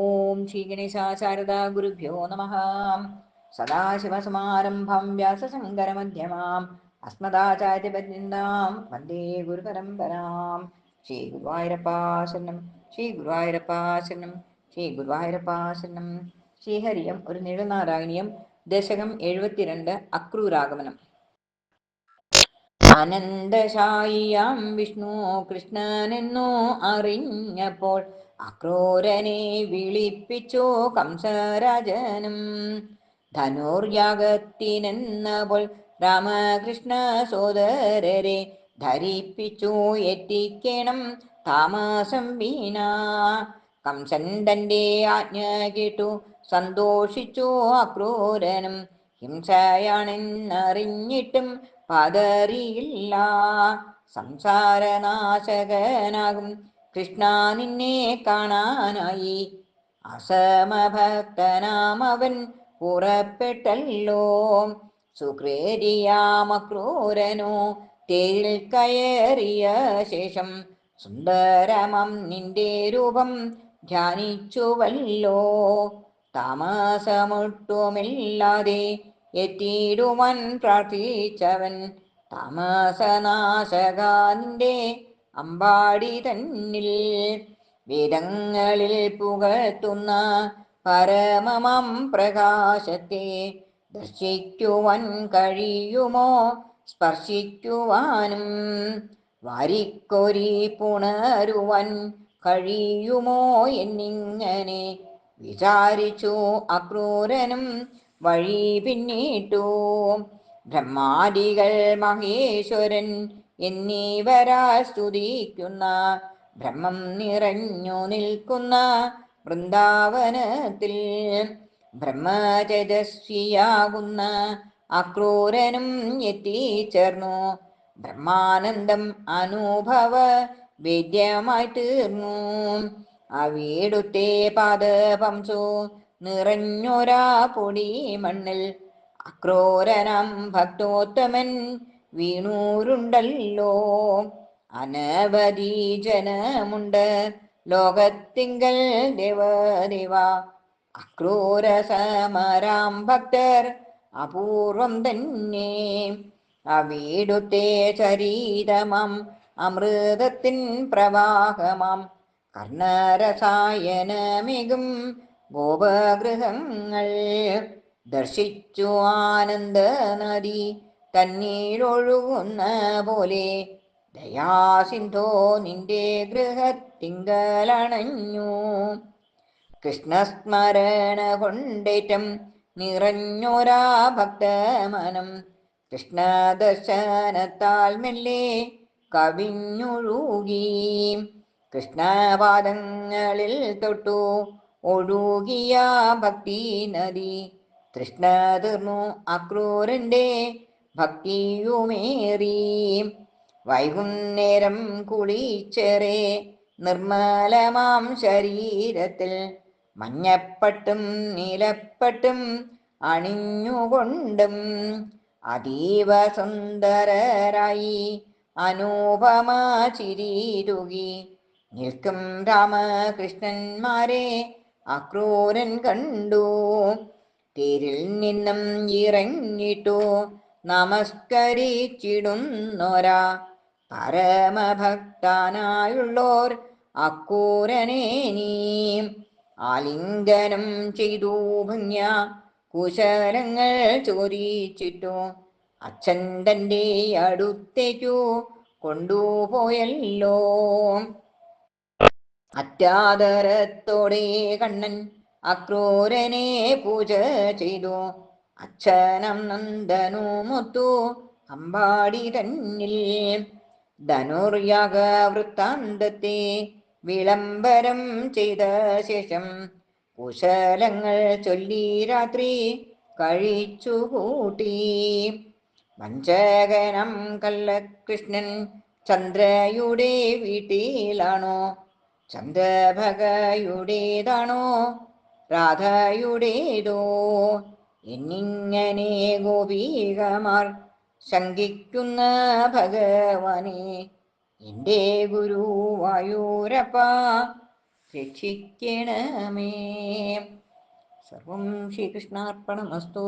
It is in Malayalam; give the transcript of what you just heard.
ഓം ശ്രീ ഗണേശാചാരദാ ഗുരുഭ്യോ നമഃ. സദാശിവസമാരംഭം വ്യാസശങ്കരമധ്യമാം അസ്മദാചാര്യപര്യന്താം വന്ദേ ഗുരുപരമ്പരാം. ശ്രീ ഗുരുവായൂരപ്പാശരണം, ശ്രീ ഗുരുവായൂരപ്പാശരണം, ശ്രീ ഗുരുവായൂരപ്പാശരണം. ശ്രീഹരിയം ഒരു നിഴനാരായണീയം. ദശകം 72. അക്രൂരാഗമനം. അനന്തശായിയാം വിഷ്ണു കൃഷ്ണനെന്നോ അറിഞ്ഞപ്പോൾ അക്രൂരനെ വിളിപ്പിച്ചു കംസരാജനും. ധനുർയാഗത്തിനെന്നപ്പോൾ രാമകൃഷ്ണ സോദരരെ ധരിപ്പിച്ചു എത്തിക്കണം താമസം വീണ. കംസൻ തന്റെ ആജ്ഞ കേട്ടു സന്തോഷിച്ചു അക്രൂരനും. ഹിംസയാണെന്നറിഞ്ഞിട്ടും പതറിയില്ല. സംസാരനാശകനാകും കൃഷ്ണ നിന്നെ കാണാനായി അസമഭക്തനാമവൻ പുറപ്പെട്ടല്ലോ. സുക്രേരിയാമക്രൂരനോ തേരിൽ കയറിയ ശേഷം സുന്ദരമം നിന്റെ രൂപം ധ്യാനിച്ചുവല്ലോ. താമസമൊട്ടുമില്ലാതെ എത്തിയിടുവാൻ പ്രാർത്ഥിച്ചവൻ താമസനാശകാന്റെ അമ്പാടി തന്നിൽ. വേദങ്ങളിൽ പുകഴ്ത്തുന്ന പരമമാം പ്രകാശത്തെ ദർശിക്കുവാൻ കഴിയുമോ സ്പർശിക്കുവാനും? വാരിക്കോരി പുണരുവാൻ കഴിയുമോ എന്നിങ്ങനെ വിചാരിച്ചു അക്രൂരനും വഴി പിന്നിട്ടു. ബ്രഹ്മാദികൾ മഹേശ്വരൻ എന്നിവരാൽ സ്തുതിക്കുന്ന ബ്രഹ്മം നിറഞ്ഞു നിൽക്കുന്ന വൃന്ദാവനത്തിൽ ബ്രഹ്മതേജസ്വിയാകുന്ന അക്രൂരനും എത്തിച്ചേർന്നു. ബ്രഹ്മാനന്ദം അനുഭവ വേദ്യമായി തീർന്നു. അവിടുത്തെ പാദപംസു നിറഞ്ഞൊരാ പൊടി മണ്ണിൽ അക്രൂരനാം ഭക്തോത്തമൻ വീണൂരുണ്ടല്ലോ. അനവധി ജനമുണ്ട് ലോകത്തിങ്കൽ ദേവദേവ. അക്രൂര സമരാം ഭക്തർ അപൂർവം തന്നെ. അവിടുത്തെ ചരിതമാം അമൃതത്തിൻ പ്രവാഹമാം കർണരസായനമികും ഗോപഗൃഹങ്ങൾ ദർശിച്ചു ആനന്ദ നദി തന്നീരൊഴുകുന്ന പോലെ ദയാസിന്ധോ നിന്റെ ഗൃഹത്തിങ്കലണഞ്ഞു. കൃഷ്ണസ്മരണ കൊണ്ടേറ്റം നിറഞ്ഞൊരാ ഭക്തമനം കൃഷ്ണദർശനത്താൽ മെല്ലെ കവിഞ്ഞൊഴുകി. കൃഷ്ണപാദങ്ങളിൽ തൊട്ടു ഒഴുകിയ ഭക്തി നദി തൃഷ്ണ തീർന്നു അക്രൂരന്റെ ഭക്തിയുമേറി. വൈകുന്നേരം കുളിച്ചേറെ നിർമ്മലമാം ശരീരത്തിൽ മഞ്ഞപ്പട്ടും നീലപ്പട്ടും അണിഞ്ഞുകൊണ്ടും അതീവ സുന്ദരരായി അനുപമ ചിരിതൂകി നിൽക്കും രാമകൃഷ്ണന്മാരെ അക്രൂരൻ കണ്ടു. തേരിൽ നിന്നും ഇറങ്ങിട്ടു നമസ്കരിച്ചിടുന്നോരാ പരമഭക്തനായുള്ളോർ അക്രൂരനെ നീ ആലിംഗനം ചെയ്തു ഭംഗ്യ കുശലങ്ങൾ ചോദിച്ചിട്ടു അച്ഛൻ തൻ്റെ അടുത്തേക്കു കൊണ്ടുപോയല്ലോ. അത്യാദരത്തോടെ കണ്ണൻ അക്രൂരനെ പൂജ ചെയ്തു. അച്ഛനം നന്ദനുമൊത്തു അമ്പാടി തന്നിൽ ധനുർയാഗ വൃത്താന്തത്തെ വിളംബരം ചെയ്ത ശേഷം കുശലങ്ങൾ ചൊല്ലി രാത്രി കഴിച്ചുകൂട്ടി. വഞ്ചകനം കള്ളകൃഷ്ണൻ ചന്ദ്രയുടെ വീട്ടിലാണോ ചന്ദ്രഭഗയുടേതാണോ രാധയുടേതോ എന്നിങ്ങനെ ഗോപികമാർ ശങ്കിക്കുന്ന ഭഗവാനെ എൻ്റെ ഗുരുവായൂരപ്പ രക്ഷിക്കണമേ. സർവം ശ്രീകൃഷ്ണാർപ്പണമസ്തു.